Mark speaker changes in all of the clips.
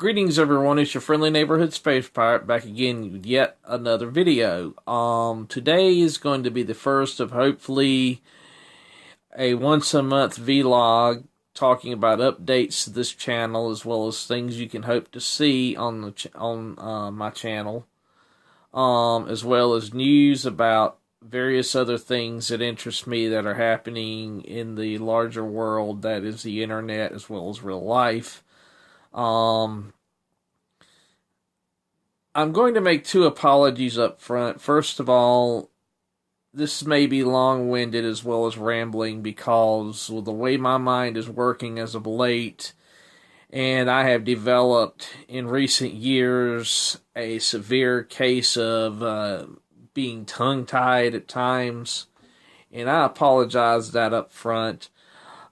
Speaker 1: Greetings everyone, it's your friendly neighborhood space pirate back again with yet another video. Today is going to be the first of hopefully a once a month vlog talking about updates to this channel as well as things you can hope to see on the my channel, as well as news about various other things that interest me that are happening in the larger world that is the internet as well as real life. I'm going to make two apologies up front. First of all, this may be long-winded as well as rambling because of the way my mind is working as of late, and I have developed in recent years a severe case of being tongue-tied at times, and I apologize that up front.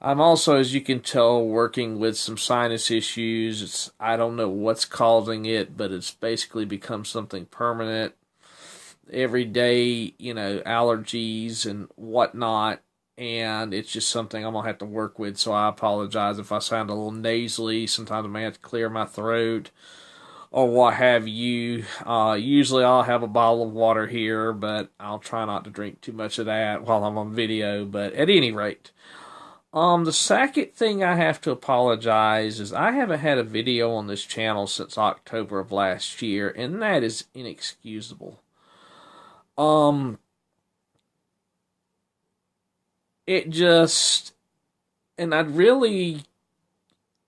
Speaker 1: I'm also, as you can tell, working with some sinus issues. I don't know what's causing it, but it's basically become something permanent. Every day, allergies and whatnot, and it's just something I'm going to have to work with, so I apologize if I sound a little nasally. Sometimes I may have to clear my throat or what have you. Usually I'll have a bottle of water here, but I'll try not to drink too much of that while I'm on video, but at any rate. The second thing I have to apologize is I haven't had a video on this channel since October of last year, and that is inexcusable. It just, and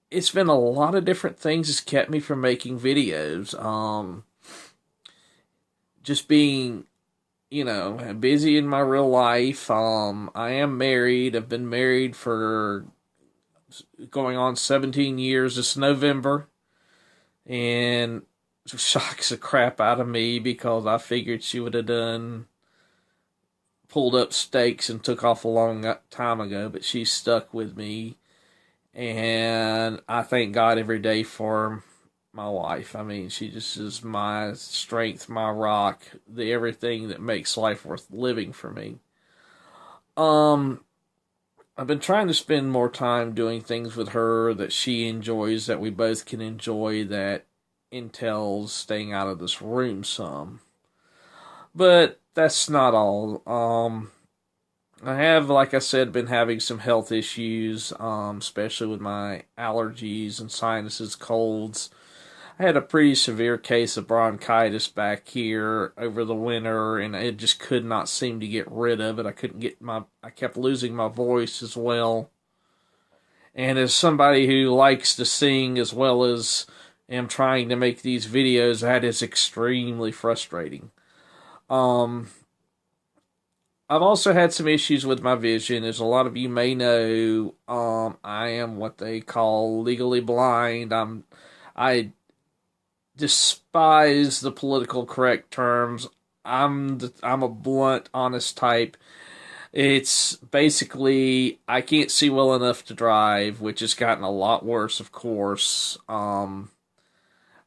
Speaker 1: it's been a lot of different things that's kept me from making videos. Just being busy in my real life. I am married. I've been married for going on 17 years this November. And it shocks the crap out of me because I figured she would have pulled up stakes and took off a long time ago, but she's stuck with me. And I thank God every day for my wife. I mean, she just is my strength, my rock, the everything that makes life worth living for me. I've been trying to spend more time doing things with her that she enjoys, that we both can enjoy, that entails staying out of this room some. But that's not all. I have, like I said, been having some health issues, especially with my allergies and sinuses, colds. I had a pretty severe case of bronchitis back here over the winter, and it just could not seem to get rid of it. I kept losing my voice as well. And as somebody who likes to sing as well as am trying to make these videos, that is extremely frustrating. I've also had some issues with my vision. As a lot of you may know, I am what they call legally blind. I despise the political correct terms. I'm a blunt, honest type. It's basically I can't see well enough to drive, which has gotten a lot worse, of course. I've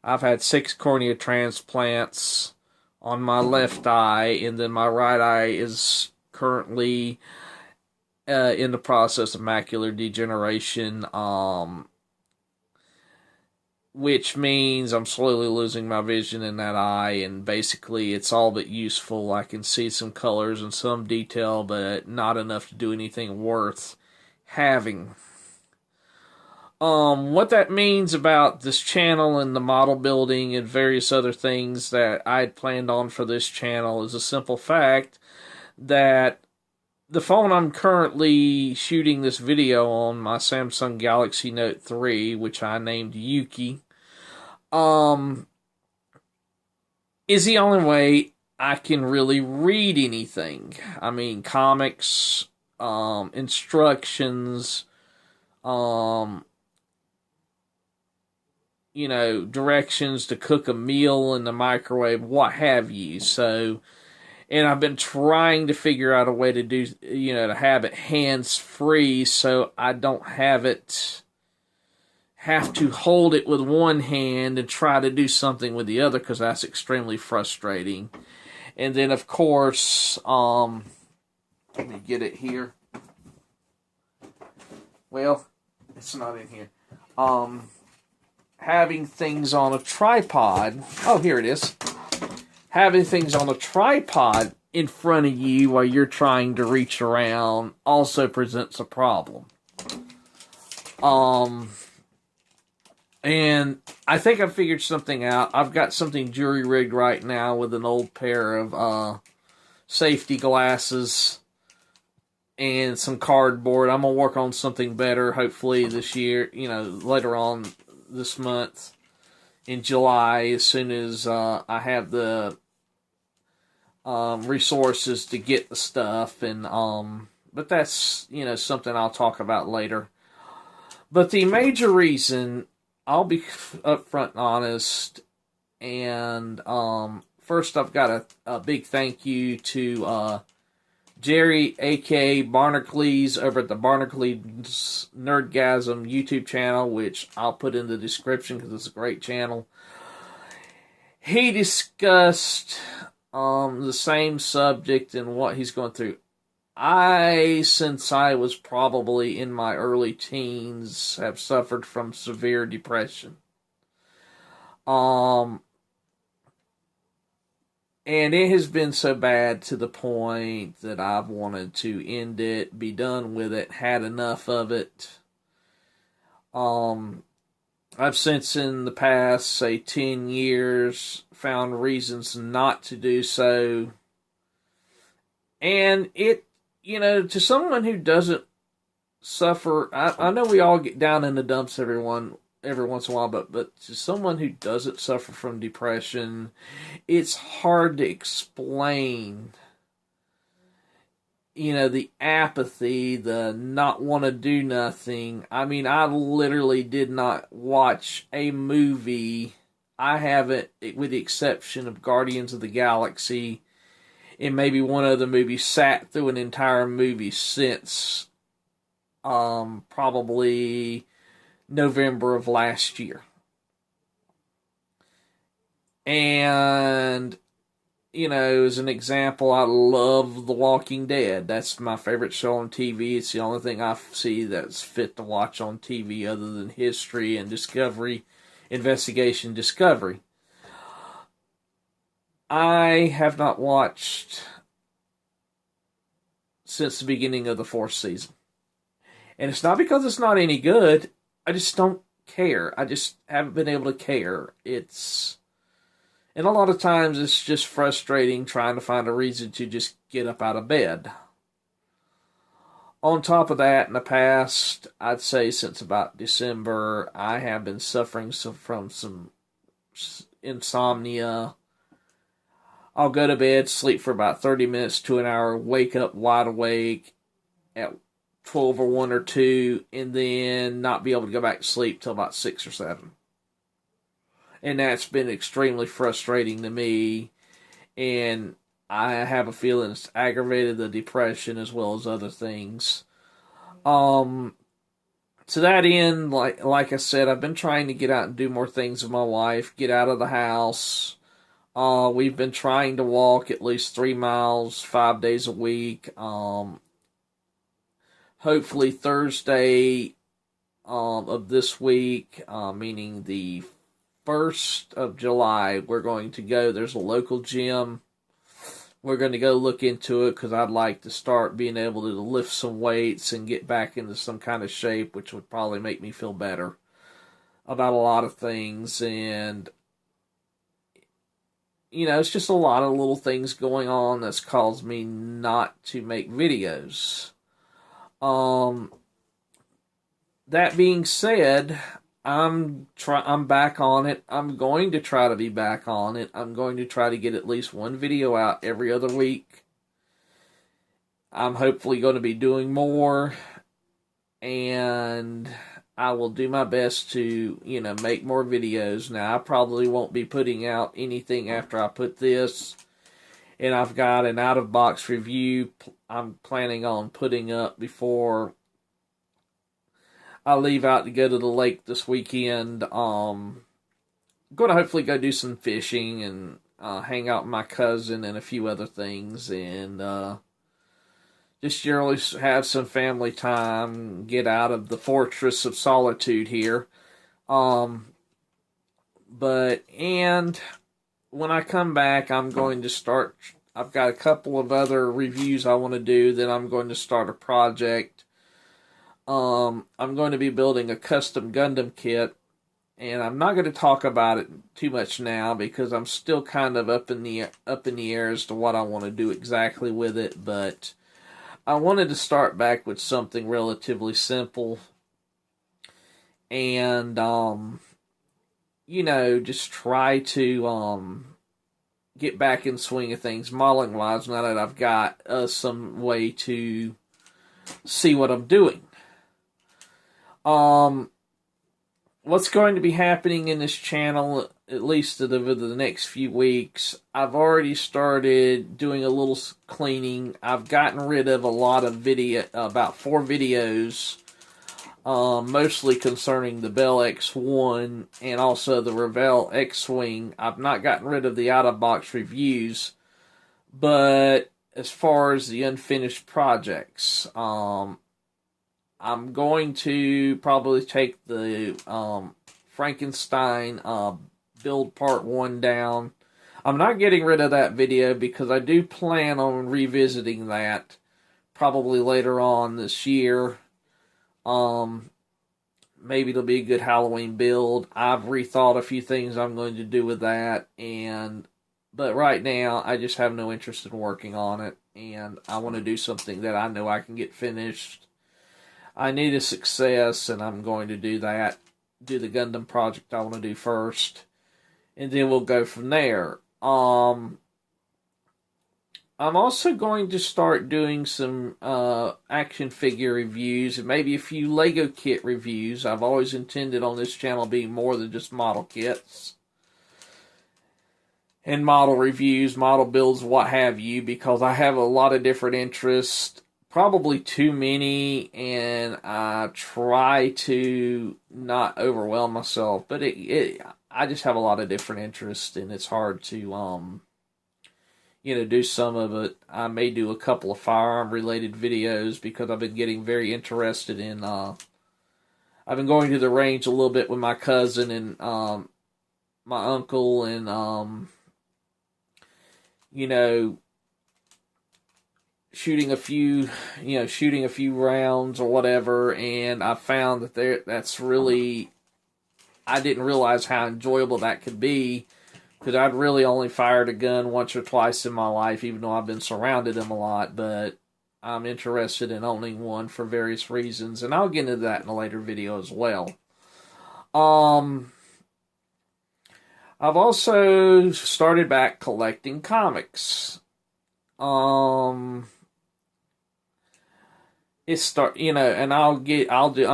Speaker 1: had 6 cornea transplants on my left eye, and then my right eye is currently in the process of macular degeneration. Which means I'm slowly losing my vision in that eye, and basically it's all but useful. I can see some colors and some detail, but not enough to do anything worth having. What that means about this channel and the model building and various other things that I had planned on for this channel is a simple fact that the phone I'm currently shooting this video on, my Samsung Galaxy Note 3, which I named Yuki, is the only way I can really read anything. I mean, comics, instructions, directions to cook a meal in the microwave, what have you. So, and I've been trying to figure out a way to do, to have it hands-free so I don't have to hold it with one hand and try to do something with the other, because that's extremely frustrating. And then, of course, let me get it here. Well, it's not in here. having things on a tripod. Oh, here it is. Having things on a tripod in front of you while you're trying to reach around also presents a problem. And I think I figured something out. I've got something jury rigged right now with an old pair of safety glasses and some cardboard. I'm going to work on something better, hopefully this year, later on this month in July, as soon as I have the resources to get the stuff. But that's, something I'll talk about later. But the major reason, I'll be upfront and honest, and first I've got a big thank you to Jerry, a.k.a. Barnacles, over at the Barnacles Nerdgasm YouTube channel, which I'll put in the description because it's a great channel. He discussed the same subject and what he's going through. Since I was probably in my early teens, have suffered from severe depression. And it has been so bad to the point that I've wanted to end it, be done with it, had enough of it. I've since in the past, say 10 years, found reasons not to do so. And it, to someone who doesn't suffer, I know we all get down in the dumps every once in a while, but to someone who doesn't suffer from depression, it's hard to explain, the apathy, the not want to do nothing. I mean, I literally did not watch a movie. I haven't, with the exception of Guardians of the Galaxy, and maybe one other movie, sat through an entire movie since probably November of last year. And, as an example, I love The Walking Dead. That's my favorite show on TV. It's the only thing I see that's fit to watch on TV other than history and discovery, investigation, discovery. I have not watched since the beginning of the 4th season. And it's not because it's not any good. I just don't care. I just haven't been able to care. And a lot of times it's just frustrating trying to find a reason to just get up out of bed. On top of that, in the past, I'd say since about December, I have been suffering from some insomnia. I'll go to bed, sleep for about 30 minutes to an hour, wake up wide awake at 12 or 1 or 2, and then not be able to go back to sleep till about 6 or 7. And that's been extremely frustrating to me, and I have a feeling it's aggravated the depression as well as other things. To that end, like I said, I've been trying to get out and do more things with my wife, get out of the house. We've been trying to walk at least 3 miles, 5 days a week. Hopefully Thursday of this week, meaning the 1st of July, we're going to go. There's a local gym. We're going to go look into it because I'd like to start being able to lift some weights and get back into some kind of shape, which would probably make me feel better about a lot of things. And it's just a lot of little things going on that's caused me not to make videos. That being said, I'm back on it. I'm going to try to be back on it. I'm going to try to get at least one video out every other week. I'm hopefully going to be doing more, and I will do my best to, make more videos. Now, I probably won't be putting out anything after I put this, and I've got an out-of-box review I'm planning on putting up before I leave out to go to the lake this weekend. I'm going to hopefully go do some fishing and hang out with my cousin and a few other things, and just generally have some family time, get out of the fortress of solitude here. And when I come back, I'm going to start. I've got a couple of other reviews I want to do. Then I'm going to start a project. I'm going to be building a custom Gundam kit, and I'm not going to talk about it too much now because I'm still kind of up in the air as to what I want to do exactly with it. But I wanted to start back with something relatively simple, and just try to get back in swing of things modeling wise now that I've got some way to see what I'm doing. What's going to be happening in this channel, at least over the next few weeks, I've already started doing a little cleaning. I've gotten rid of a lot of about 4 videos, mostly concerning the Bell X1 and also the Revell X-Wing. I've not gotten rid of the out-of-box reviews, but as far as the unfinished projects, I'm going to probably take the Frankenstein build part 1 down. I'm not getting rid of that video because I do plan on revisiting that probably later on this year. Maybe it'll be a good Halloween build. I've rethought a few things I'm going to do with that, but right now I just have no interest in working on it, and I want to do something that I know I can get finished. I need a success, and I'm going to do that. Do the Gundam project I want to do first, and then we'll go from there. I'm also going to start doing some action figure reviews and maybe a few Lego kit reviews. I've always intended on this channel being more than just model kits and model reviews, model builds, what have you, because I have a lot of different interests. Probably too many, and I try to not overwhelm myself. But I just have a lot of different interests, and it's hard to do some of it. I may do a couple of firearm-related videos because I've been getting very interested in. I've been going to the range a little bit with my cousin and my uncle, and shooting a few rounds or whatever, and I found that that's really, I didn't realize how enjoyable that could be, because I'd really only fired a gun once or twice in my life, even though I've been surrounded them a lot, but I'm interested in owning one for various reasons, and I'll get into that in a later video as well. I've also started back collecting comics. And I'm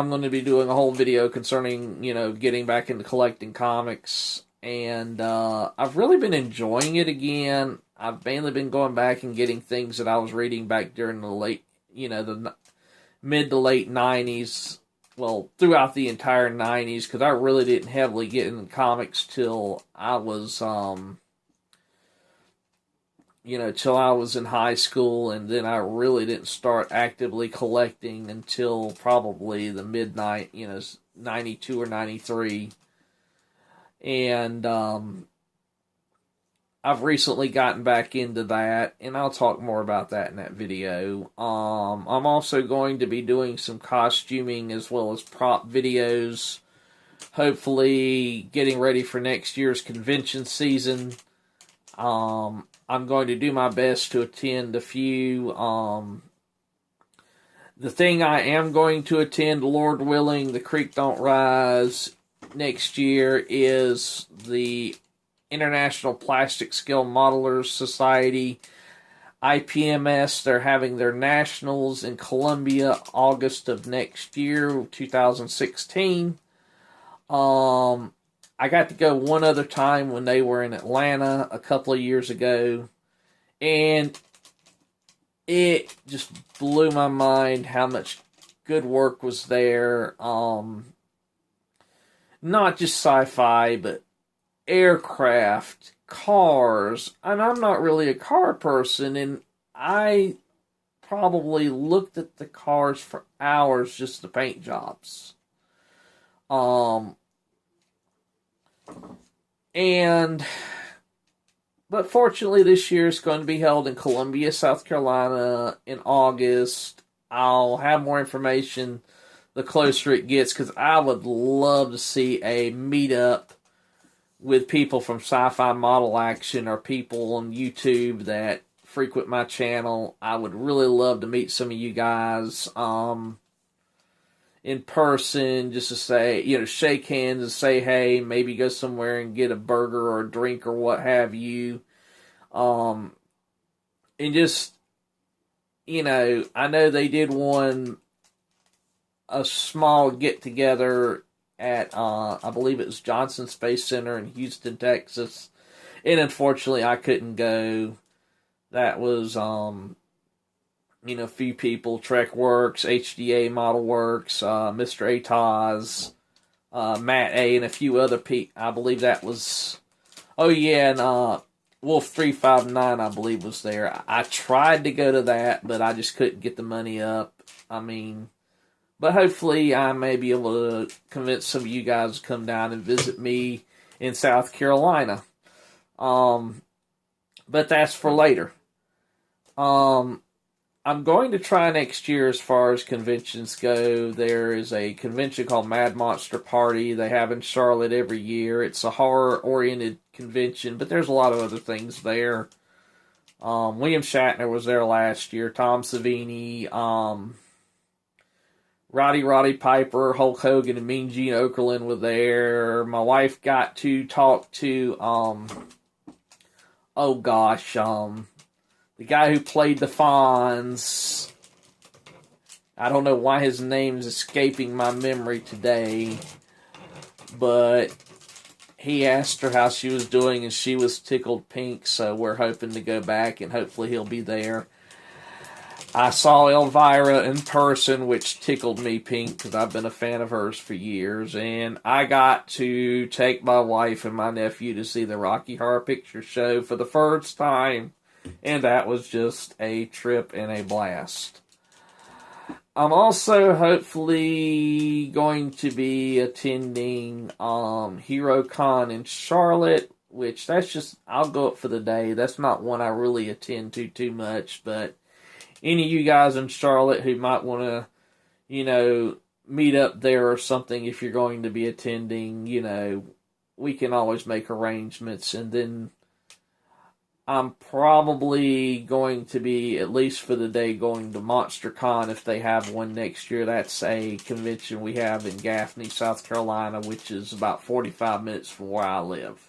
Speaker 1: going to be doing a whole video concerning, getting back into collecting comics, and I've really been enjoying it again. I've mainly been going back and getting things that I was reading back during the mid to late 90s, well, throughout the entire 90s, because I really didn't heavily get into comics till I was, till I was in high school, and then I really didn't start actively collecting until probably the midnight, 92 or 93. And I've recently gotten back into that, and I'll talk more about that in that video. I'm also going to be doing some costuming as well as prop videos, hopefully getting ready for next year's convention season. I'm going to do my best to attend a few. The thing I am going to attend, Lord willing, the creek don't rise, next year is the International Plastic Scale Modelers Society, IPMS. They're having their nationals in Columbia, August of next year, 2016. I got to go one other time when they were in Atlanta a couple of years ago, and it just blew my mind how much good work was there. Not just sci-fi, but aircraft, cars, and I'm not really a car person, and I probably looked at the cars for hours, just the paint jobs. And but fortunately, this year is going to be held in Columbia, South Carolina in August. I'll have more information the closer it gets, because I would love to see a meetup with people from Sci-Fi Model Action or people on YouTube that frequent my channel. I would really love to meet some of you guys in person, just to say, shake hands and say hey, maybe go somewhere and get a burger or a drink or what have you. And just, I know they did a small get together at, I believe it was Johnson Space Center in Houston, Texas. And unfortunately, I couldn't go. That was, a few people, Trek Works, HDA Model Works, Mr. Ataz, Matt A, and a few other people. I believe that was, oh yeah, and Wolf 359, I believe, was there. I tried to go to that, but I just couldn't get the money up. But hopefully I may be able to convince some of you guys to come down and visit me in South Carolina. But that's for later. I'm going to try next year as far as conventions go. There is a convention called Mad Monster Party they have in Charlotte every year. It's a horror-oriented convention, but there's a lot of other things there. William Shatner was there last year. Tom Savini, Roddy Piper, Hulk Hogan, and Mean Gene Okerlund were there. My wife got to talk to, the guy who played the Fonz. I don't know why his name's escaping my memory today, but he asked her how she was doing, and she was tickled pink, so we're hoping to go back, and hopefully he'll be there. I saw Elvira in person, which tickled me pink, because I've been a fan of hers for years, and I got to take my wife and my nephew to see the Rocky Horror Picture Show for the first time. And that was just a trip and a blast. I'm also hopefully going to be attending HeroCon in Charlotte, which I'll go up for the day. That's not one I really attend to too much, but any of you guys in Charlotte who might want to, meet up there or something, if you're going to be attending, we can always make arrangements. And then I'm probably going to be, at least for the day, going to MonsterCon if they have one next year. That's a convention we have in Gaffney, South Carolina, which is about 45 minutes from where I live.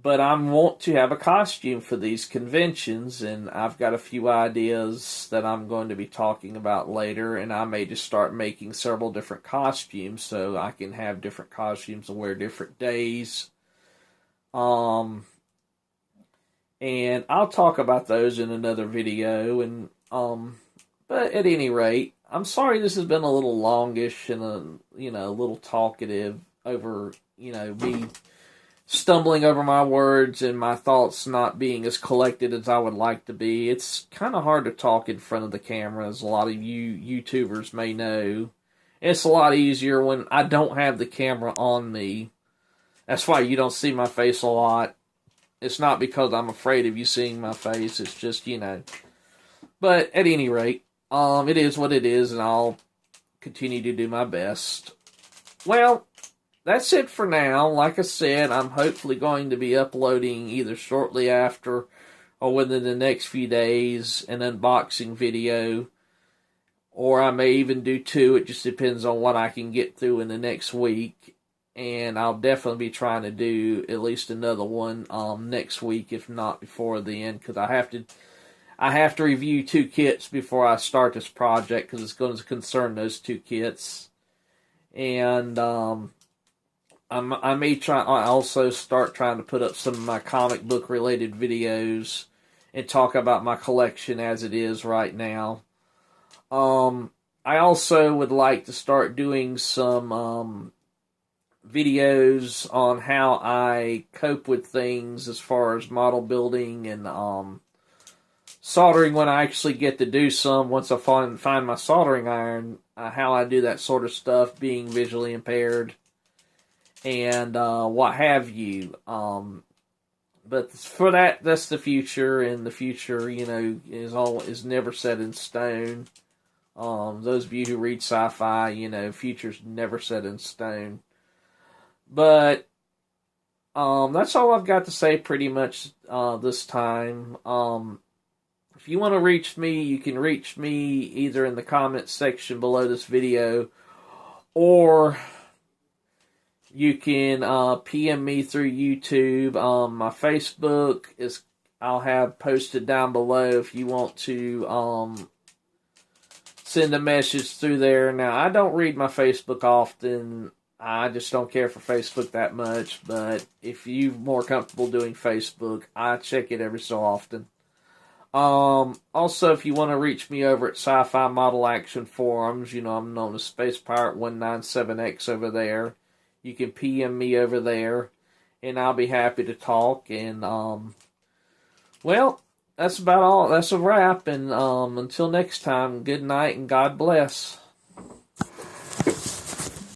Speaker 1: But I want to have a costume for these conventions, and I've got a few ideas that I'm going to be talking about later, and I may just start making several different costumes so I can have different costumes to wear different days. And I'll talk about those in another video, and but at any rate, I'm sorry this has been a little longish and a little talkative over, me stumbling over my words and my thoughts not being as collected as I would like to be. It's kind of hard to talk in front of the camera, as a lot of you YouTubers may know. It's a lot easier when I don't have the camera on me. That's why you don't see my face a lot. It's not because I'm afraid of you seeing my face. It's just, But at any rate, it is what it is, and I'll continue to do my best. Well, that's it for now. Like I said, I'm hopefully going to be uploading either shortly after or within the next few days an unboxing video. Or I may even do two. It just depends on what I can get through in the next week. And I'll definitely be trying to do at least another one next week, if not before then. Because I have to review 2 kits before I start this project, because it's going to concern those 2 kits. And I may also start trying to put up some of my comic book related videos and talk about my collection as it is right now. I also would like to start doing some videos on how I cope with things as far as model building and soldering when I actually get to do some, once I find my soldering iron, how I do that sort of stuff, being visually impaired, and what have you. But for that's the future, and the future, is never set in stone. Those of you who read sci-fi, future's never set in stone. But that's all I've got to say pretty much this time. If you want to reach me, you can reach me either in the comments section below this video, or you can PM me through YouTube. My Facebook I'll have posted down below if you want to send a message through there. Now, I don't read my Facebook often. I just don't care for Facebook that much. But if you're more comfortable doing Facebook, I check it every so often. Also, if you want to reach me over at Sci-Fi Model Action Forums, I'm known as Space Pirate 197X over there. You can PM me over there, and I'll be happy to talk. And, well, that's about all. That's a wrap. And until next time, good night and God bless.